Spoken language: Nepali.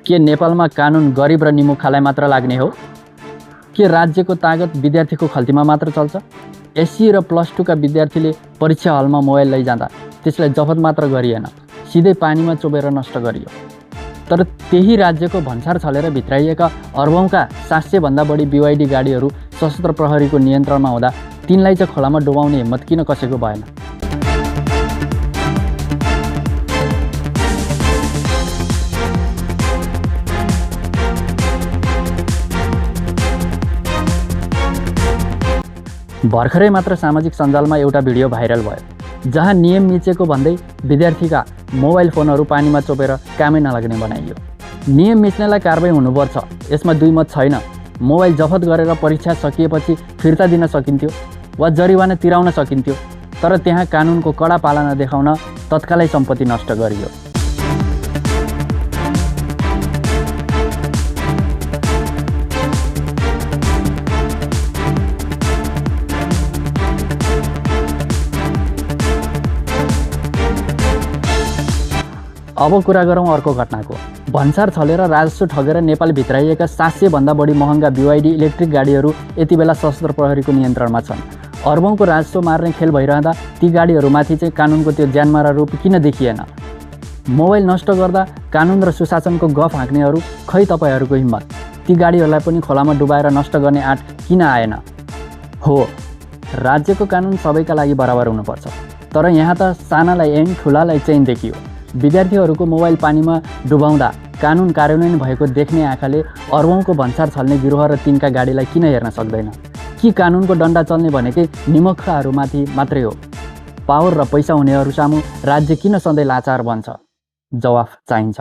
के नेपालमा कानुन गरिब र निमुखालाई मात्र लाग्ने हो? के राज्यको तागत विद्यार्थीको खल्तीमा मात्र चल्छ? एससी र +2 का विद्यार्थीले परीक्षा हलमा मोबाइल लैजाँदा त्यसलाई जफत मात्र गरिएन, सिधै पानीमा चोबेर नष्ट गरियो। तर त्यही राज्यको भन्सार छलेर भित्राइएका अर्बौंका 700 भन्दा बढी BYD गाडीहरू सशस्त्र प्रहरीको नियन्त्रणमा हुँदा तिनलाई चाहिँ खोलामा डुबाउने हिम्मत किन कसैको भएन? भर्खरै मात्र सामाजिक सञ्जालमा एउटा भिडियो भाइरल भयो जहाँ नियम मिचेको भन्दै विद्यार्थीका मोबाइल फोनहरू पानीमा चोपेर कामै नलाग्ने बनाइयो। नियम मिच्नेलाई कारबाही हुनुपर्छ, यसमा दुई मत छैन। मोबाइल जफत गरेर परीक्षा सकिएपछि फिर्ता दिन सकिन्थ्यो वा जरिवाना तिराउन सकिन्थ्यो, तर त्यहाँ कानुनको कडा पालना देखाउन तत्कालै सम्पत्ति नष्ट गरियो। अब कुरा गरौँ अर्को घटनाको। भन्सार छलेर राजस्व ठगेर नेपाल भित्राइएका 700 भन्दा बढी महँगा BYD इलेक्ट्रिक गाडीहरू यति बेला सशस्त्र प्रहरीको नियन्त्रणमा छन्। अर्बौंको राजस्व मार्ने खेल भइरहँदा ती गाडीहरूमाथि चाहिँ कानुनको त्यो ज्यानमारा रूप किन देखिएन? मोबाइल नष्ट गर्दा कानुन र सुशासनको गफ हाँक्नेहरू, खै तपाईँहरूको हिम्मत? ती गाडीहरूलाई पनि खोलामा डुबाएर नष्ट गर्ने आँट किन आएन? हो, राज्यको कानुन सबैका लागि बराबर हुनुपर्छ, तर यहाँ त सानालाई ऐन ठुलालाई चैन देखियो। विद्यार्थीहरूको मोबाइल पानीमा डुबाउँदा कानुन कार्यान्वयन भएको देख्ने आँखाले अर्बौंको भन्सार छल्ने गिरोह र तिनका गाडीलाई किन हेर्न सक्दैन? कि कानुनको डन्डा चल्ने भनेकै निमुखाहरूमाथि मात्रै हो? पावर र पैसा हुनेहरू सामु राज्य किन सधैँ लाचार बन्छ? जवाफ चाहिन्छ।